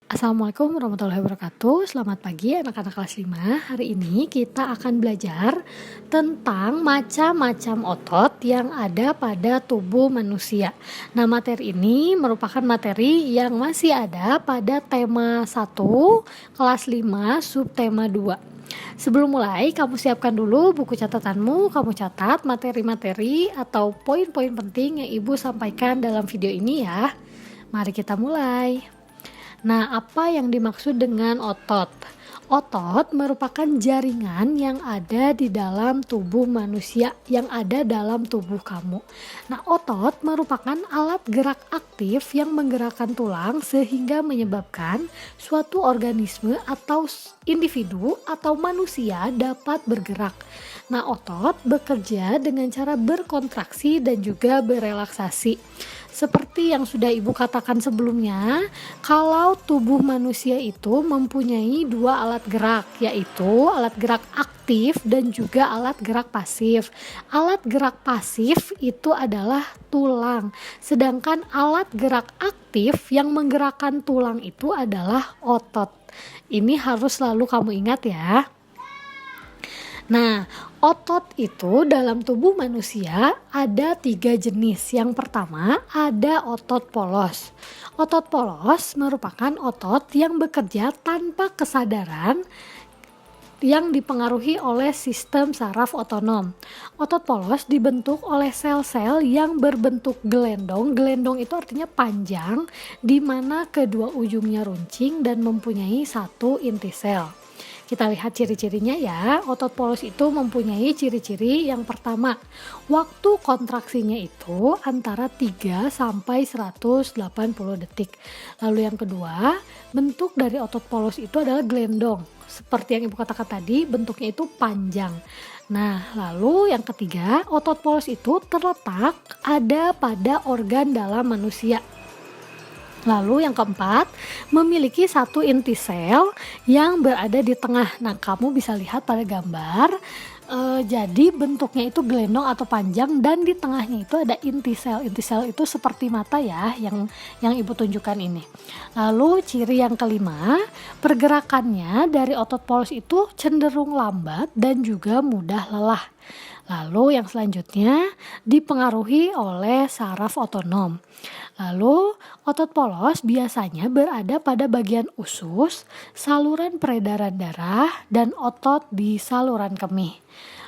Assalamualaikum warahmatullahi wabarakatuh. Selamat pagi anak-anak kelas 5. Hari ini kita akan belajar tentang macam-macam otot yang ada pada tubuh manusia. Nah, materi ini merupakan materi yang masih ada pada tema 1 kelas 5 subtema 2. Sebelum mulai, kamu siapkan dulu buku catatanmu, kamu catat materi-materi atau poin-poin penting yang Ibu sampaikan dalam video ini ya. Mari kita mulai. Nah, apa yang dimaksud dengan otot? Otot merupakan jaringan yang ada di dalam tubuh manusia, yang ada dalam tubuh kamu. Nah, otot merupakan alat gerak aktif yang menggerakkan tulang sehingga menyebabkan suatu organisme atau individu atau manusia dapat bergerak. Nah, otot bekerja dengan cara berkontraksi dan juga berelaksasi. Seperti yang sudah Ibu katakan sebelumnya, kalau tubuh manusia itu mempunyai dua alat gerak, yaitu alat gerak aktif dan juga alat gerak pasif. Alat gerak pasif itu adalah tulang, sedangkan alat gerak aktif yang menggerakkan tulang itu adalah otot. Ini harus selalu kamu ingat ya. Nah, otot itu dalam tubuh manusia ada 3 jenis. Yang pertama ada otot polos. Otot polos merupakan otot yang bekerja tanpa kesadaran yang dipengaruhi oleh sistem saraf otonom. Otot polos dibentuk oleh sel-sel yang berbentuk gelendong. Gelendong itu artinya panjang, di mana kedua ujungnya runcing dan mempunyai satu inti sel. Kita lihat ciri-cirinya ya. Otot polos itu mempunyai ciri-ciri yang pertama, waktu kontraksinya itu antara 3 sampai 180 detik. Lalu yang kedua, bentuk dari otot polos itu adalah gelendong. Seperti yang Ibu katakan tadi, bentuknya itu panjang. Nah, lalu yang ketiga, otot polos itu terletak ada pada organ dalam manusia. Lalu yang keempat, memiliki satu inti sel yang berada di tengah. Nah, kamu bisa lihat pada gambar, jadi bentuknya itu gelendong atau panjang dan di tengahnya itu ada inti sel. Inti sel itu seperti mata ya, yang Ibu tunjukkan ini. Lalu ciri yang kelima, pergerakannya dari otot polos itu cenderung lambat dan juga mudah lelah. Lalu yang selanjutnya dipengaruhi oleh saraf otonom. Lalu otot polos biasanya berada pada bagian usus, saluran peredaran darah, dan otot di saluran kemih.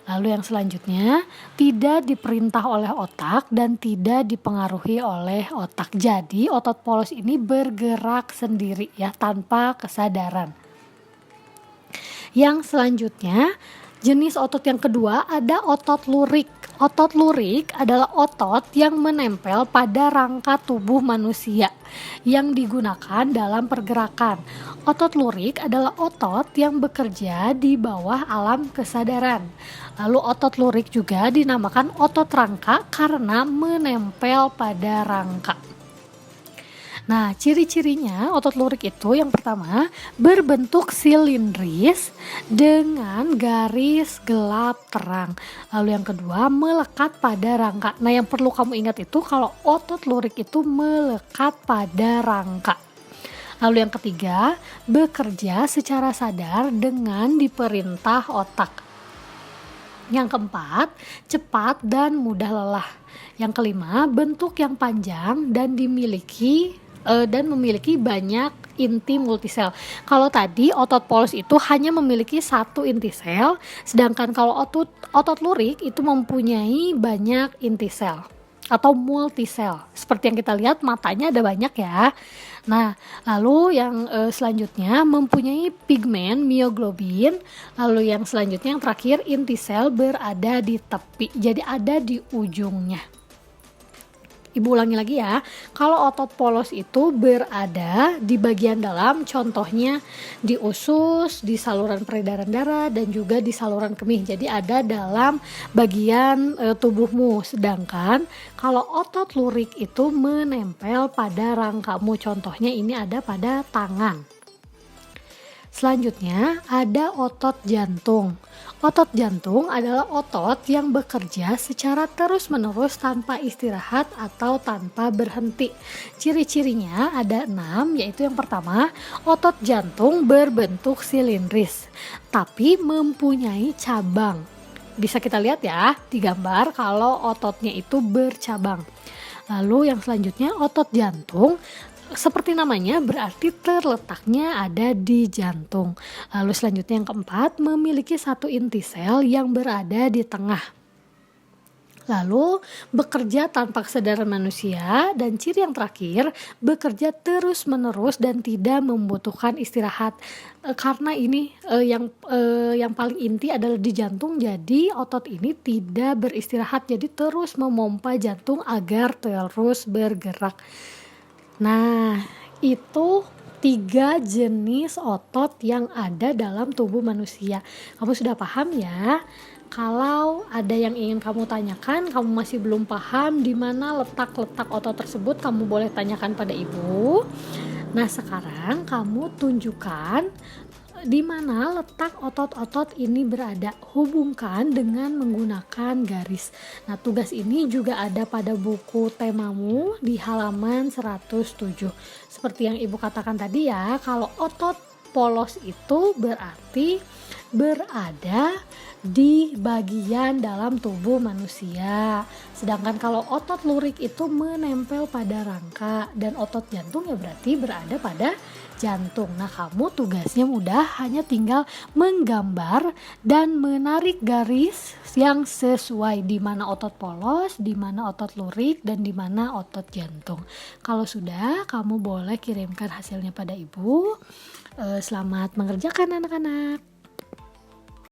Lalu yang selanjutnya tidak diperintah oleh otak dan tidak dipengaruhi oleh otak. Jadi otot polos ini bergerak sendiri ya tanpa kesadaran. Yang selanjutnya, jenis otot yang kedua ada otot lurik. Otot lurik adalah otot yang menempel pada rangka tubuh manusia yang digunakan dalam pergerakan. Otot lurik adalah otot yang bekerja di bawah alam kesadaran. Lalu otot lurik juga dinamakan otot rangka karena menempel pada rangka. Nah, ciri-cirinya otot lurik itu yang pertama berbentuk silindris dengan garis gelap terang. Lalu yang kedua melekat pada rangka. Nah, yang perlu kamu ingat itu kalau otot lurik itu melekat pada rangka. Lalu yang ketiga bekerja secara sadar dengan diperintah otak. Yang keempat, cepat dan mudah lelah. Yang kelima, bentuk yang panjang dan memiliki banyak inti multisel. Kalau tadi otot polos itu hanya memiliki satu inti sel, sedangkan kalau otot lurik itu mempunyai banyak inti sel atau multisel. Seperti yang kita lihat matanya ada banyak ya. Nah, lalu yang selanjutnya mempunyai pigmen mioglobin. Lalu yang selanjutnya yang terakhir inti sel berada di tepi. Jadi ada di ujungnya. Ibu ulangi lagi ya, kalau otot polos itu berada di bagian dalam, contohnya di usus, di saluran peredaran darah, dan juga di saluran kemih. Jadi ada dalam bagian tubuhmu. Sedangkan kalau otot lurik itu menempel pada rangkamu, contohnya ini ada pada tangan. Selanjutnya ada otot jantung. Otot jantung adalah otot yang bekerja secara terus-menerus tanpa istirahat atau tanpa berhenti. Ciri-cirinya ada 6, yaitu yang pertama, otot jantung berbentuk silindris, tapi mempunyai cabang. Bisa kita lihat ya di gambar kalau ototnya itu bercabang. Lalu yang selanjutnya otot jantung, seperti namanya berarti terletaknya ada di jantung. Lalu selanjutnya yang keempat, memiliki satu inti sel yang berada di tengah. Lalu bekerja tanpa kesadaran manusia, dan ciri yang terakhir, bekerja terus-menerus dan tidak membutuhkan istirahat. Karena ini yang paling inti adalah di jantung, jadi otot ini tidak beristirahat, jadi terus memompa jantung agar terus bergerak. Nah, itu 3 jenis otot yang ada dalam tubuh manusia. Kamu sudah paham ya? Kalau ada yang ingin kamu tanyakan, kamu masih belum paham di mana letak-letak otot tersebut, kamu boleh tanyakan pada ibu. Nah, sekarang kamu tunjukkan di mana letak otot-otot ini berada. Hubungkan dengan menggunakan garis. Nah, tugas ini juga ada pada buku temamu di halaman 107. Seperti yang ibu katakan tadi ya, kalau otot polos itu berarti berada di bagian dalam tubuh manusia. Sedangkan kalau otot lurik itu menempel pada rangka, dan otot jantung ya berarti berada pada jantung. Nah, kamu tugasnya mudah, hanya tinggal menggambar dan menarik garis yang sesuai di mana otot polos, di mana otot lurik, dan di mana otot jantung. Kalau sudah, kamu boleh kirimkan hasilnya pada ibu. Selamat mengerjakan anak-anak.